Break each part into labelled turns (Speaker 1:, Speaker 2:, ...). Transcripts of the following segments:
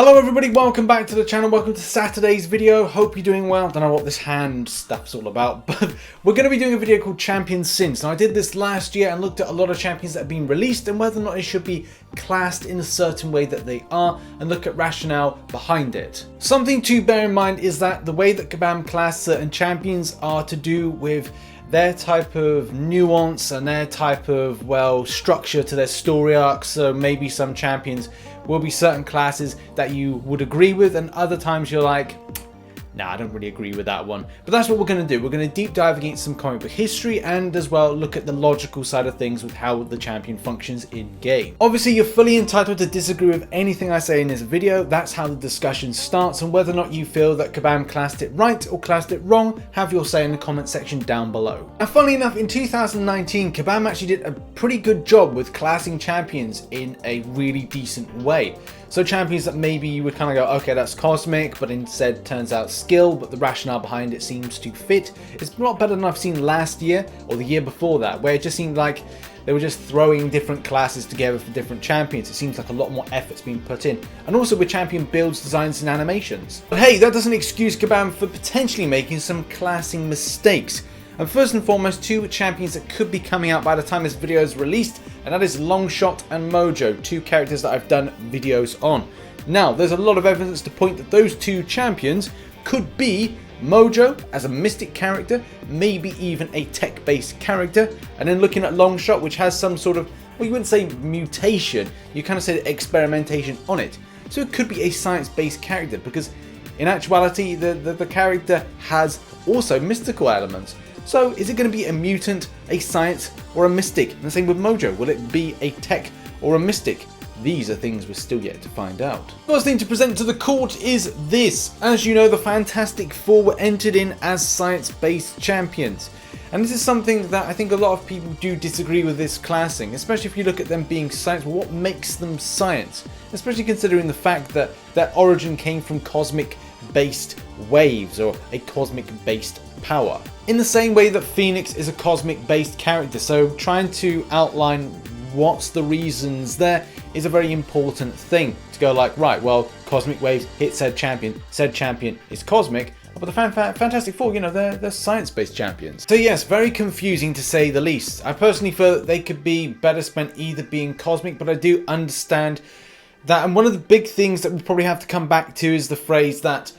Speaker 1: Hello everybody, welcome back to the channel, welcome to Saturday's video. Hope you're doing well. Don't know what this hand stuff's all about, but we're going to be doing a video called Champions Since. Now I did this last year and looked at a lot of champions that have been released and whether or not they should be classed in a certain way that they are and look at rationale behind it. Something to bear in mind is that the way that Kabam class certain champions are to do with their type of nuance and their type of, well, structure to their story arc. So maybe some champions will be certain classes that you would agree with and other times you're like, nah, I don't really agree with that one. But that's what we're going to do. We're going to deep dive against some comic book history and as well look at the logical side of things with how the champion functions in game. Obviously, you're fully entitled to disagree with anything I say in this video. That's how the discussion starts, and whether or not you feel that Kabam classed it right or classed it wrong, have your say in the comment section down below. Now, funnily enough, in 2019, Kabam actually did a pretty good job with classing champions in a really decent way. So champions that maybe you would kind of go, okay, that's cosmic, but instead turns out skill, but the rationale behind it seems to fit. It's a lot better than I've seen last year or the year before that, where it just seemed like they were just throwing different classes together for different champions. It seems like a lot more effort's being put in. And also with champion builds, designs, and animations. But hey, that doesn't excuse Kabam for potentially making some classing mistakes. And first and foremost, two champions that could be coming out by the time this video is released, and that is Longshot and Mojo, two characters that I've done videos on. Now, there's a lot of evidence to point that those two champions could be Mojo as a mystic character, maybe even a tech-based character, and then looking at Longshot, which has some sort of, well, you wouldn't say mutation, you kind of say experimentation on it. So it could be a science-based character, because in actuality, the character has also mystical elements. So is it going to be a mutant, a science, or a mystic? And the same with Mojo. Will it be a tech or a mystic? These are things we're still yet to find out. First thing to present to the court is this. As you know, the Fantastic Four were entered in as science-based champions. And this is something that I think a lot of people do disagree with this classing, especially if you look at them being science. Well, what makes them science? Especially considering the fact that their origin came from cosmic-based waves or a cosmic-based power. In the same way that Phoenix is a cosmic-based character, so trying to outline what's the reasons there is a very important thing to go like, right, well, cosmic waves hit said champion is cosmic, but the Fantastic Four, you know, they're science-based champions. So yes, very confusing to say the least. I personally feel that they could be better spent either being cosmic, but I do understand that, and one of the big things that we'll probably have to come back to is the phrase that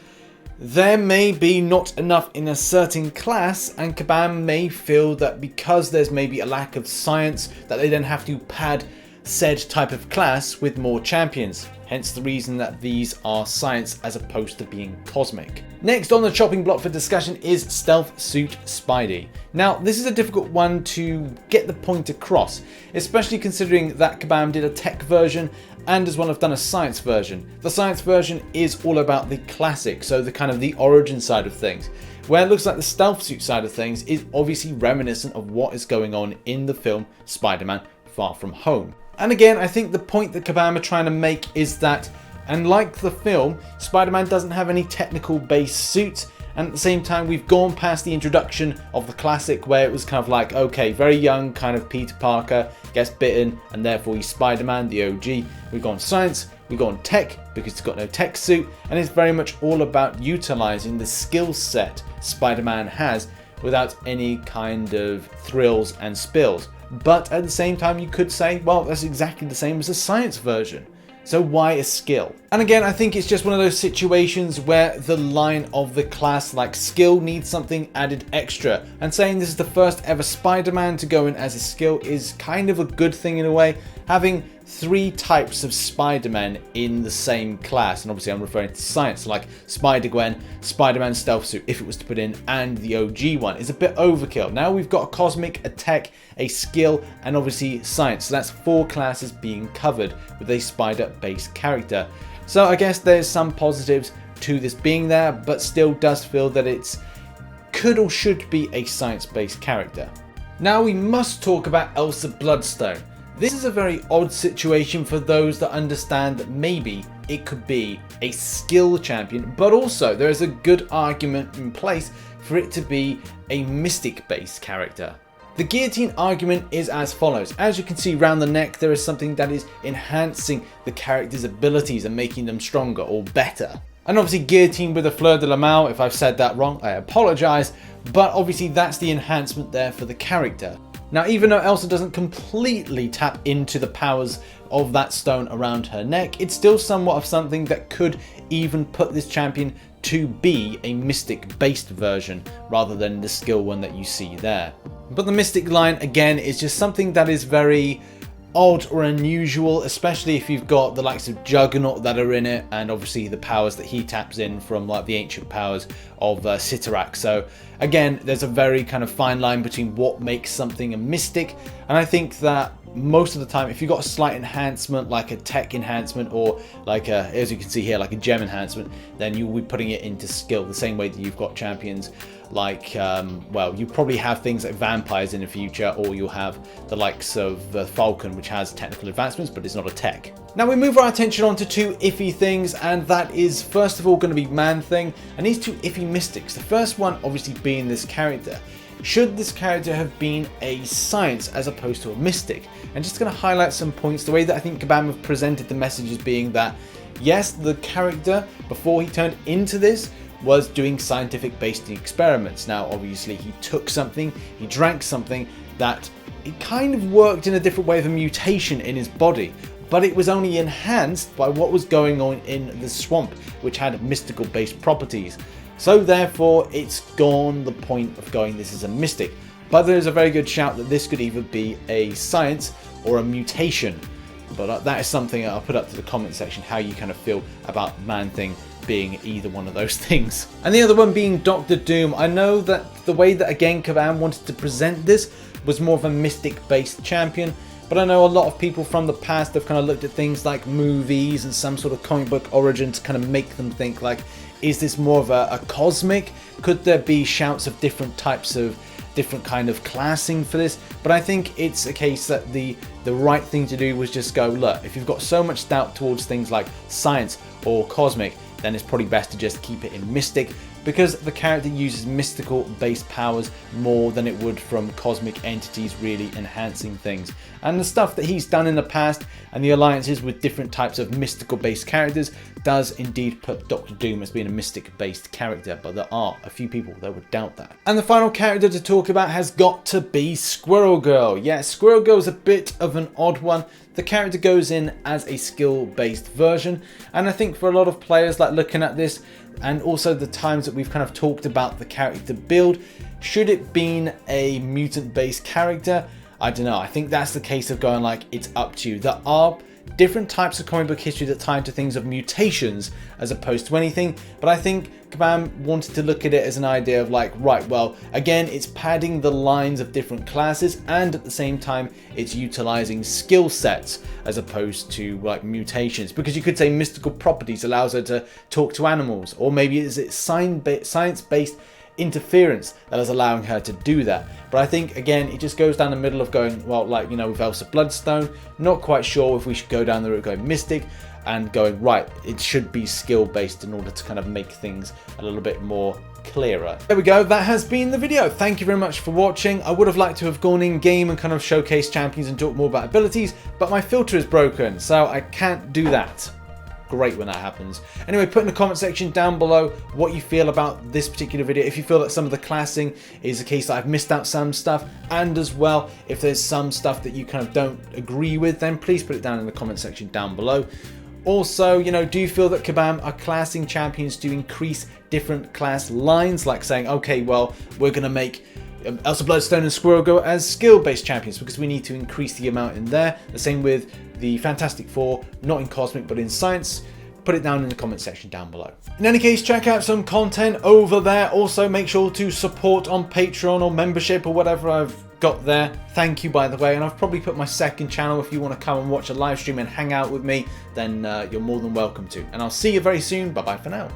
Speaker 1: there may be not enough in a certain class, and Kabam may feel that because there's maybe a lack of science that they then have to pad said type of class with more champions. Hence the reason that these are science as opposed to being cosmic. Next on the chopping block for discussion is Stealth Suit Spidey. Now this is a difficult one to get the point across, especially considering that Kabam did a tech version and as well have done a science version. The science version is all about the classic, so the kind of the origin side of things, where it looks like the stealth suit side of things is obviously reminiscent of what is going on in the film Spider-Man Far From Home. And again, I think the point that Kabam are trying to make is that, unlike the film, Spider-Man doesn't have any technical based suits, and at the same time we've gone past the introduction of the classic where it was kind of like, okay, very young kind of Peter Parker gets bitten and therefore he's Spider-Man, the OG. We've gone science, we've gone tech because it's got no tech suit, and it's very much all about utilizing the skill set Spider-Man has without any kind of thrills and spills. But at the same time, you could say, well, that's exactly the same as the science version. So why a skill? And again, I think it's just one of those situations where the line of the class, like skill, needs something added extra. And saying this is the first ever Spider-Man to go in as a skill is kind of a good thing in a way. Having three types of Spider-Man in the same class, and obviously I'm referring to science, like Spider-Gwen, Spider-Man Stealth Suit, if it was to put in, and the OG one, is a bit overkill. Now we've got a cosmic, a tech, a skill, and obviously science. So that's four classes being covered with a spider-based character. So I guess there's some positives to this being there, but still does feel that it's could or should be a science-based character. Now we must talk about Elsa Bloodstone. This is a very odd situation for those that understand that maybe it could be a skill champion, but also there is a good argument in place for it to be a mystic based character. The guillotine argument is as follows. As you can see around the neck, there is something that is enhancing the character's abilities and making them stronger or better. And obviously guillotine with a fleur de la main, if I've said that wrong, I apologize, but obviously that's the enhancement there for the character. Now, even though Elsa doesn't completely tap into the powers of that stone around her neck, it's still somewhat of something that could even put this champion to be a mystic based version rather than the skill one that you see there. But the mystic line again is just something that is very odd or unusual, especially if you've got the likes of Juggernaut that are in it, and obviously the powers that he taps in from like the ancient powers of Sitarak. So again, there's a very kind of fine line between what makes something a mystic, and I think that most of the time if you've got a slight enhancement like a tech enhancement or like a, as you can see here, like a gem enhancement, then you'll be putting it into skill the same way that you've got champions like well, you probably have things like vampires in the future, or you'll have the likes of Falcon, which has technical advancements but it's not a tech. Now we move our attention on to two iffy things, and that is first of all going to be Man-Thing and these two iffy mystics. The first one obviously being this character. Should this character have been a science as opposed to a mystic? And just going to highlight some points. The way that I think Kabam have presented the message as being that yes, the character before he turned into this was doing scientific based experiments. Now obviously he took something, he drank something that it kind of worked in a different way of a mutation in his body, but it was only enhanced by what was going on in the swamp, which had mystical based properties. So therefore it's gone the point of going this is a mystic. But there's a very good shout that this could either be a science or a mutation. But that is something I'll put up to the comment section, how you kind of feel about Man-Thing being either one of those things. And the other one being Dr. Doom. I know that the way that again Kabam wanted to present this was more of a mystic based champion, but I know a lot of people from the past have kind of looked at things like movies and some sort of comic book origin to kind of make them think like, is this more of a cosmic? Could there be shouts of different types of different kind of classing for this? But I think it's a case that the right thing to do was just go, look, if you've got so much doubt towards things like science or cosmic, then it's probably best to just keep it in mystic, because the character uses mystical based powers more than it would from cosmic entities really enhancing things. And the stuff that he's done in the past and the alliances with different types of mystical based characters does indeed put Dr. Doom as being a mystic based character, but there are a few people that would doubt that. And the final character to talk about has got to be Squirrel Girl. Yeah, Squirrel Girl is a bit of an odd one. The character goes in as a skill based version, and I think for a lot of players like looking at this and also the times that we've kind of talked about the character build, should it been a mutant based character? I don't know. I think that's the case of going like, it's up to you. There are different types of comic book history that tie into things of mutations as opposed to anything, but I think Kabam wanted to look at it as an idea of like, right, well, again, it's padding the lines of different classes, and at the same time it's utilizing skill sets as opposed to like mutations, because you could say mystical properties allows her to talk to animals, or maybe is it science-based interference that is allowing her to do that. But I think again it just goes down the middle of going, well, like, you know, with Elsa Bloodstone, not quite sure if we should go down the route going mystic and going, right, it should be skill based in order to kind of make things a little bit more clearer. There we go, that has been the video. Thank you very much for watching. I would have liked to have gone in game and kind of showcase champions and talk more about abilities, but my filter is broken, so I can't do that. Great when that happens. Anyway, put in the comment section down below what you feel about this particular video. If you feel that some of the classing is a case that I've missed out some stuff, and as well, if there's some stuff that you kind of don't agree with, then please put it down in the comment section down below. Also, you know, do you feel that Kabam are classing champions to increase different class lines, like saying, okay, well, we're going to make Elsa Bloodstone and Squirrel Girl as skill-based champions because we need to increase the amount in there. The same with the Fantastic Four, not in Cosmic but in Science. Put it down in the comment section down below. In any case, check out some content over there. Also, make sure to support on Patreon or membership or whatever I've got there. Thank you, by the way. And I've probably put my second channel. If you want to come and watch a live stream and hang out with me, then you're more than welcome to. And I'll see you very soon. Bye-bye for now.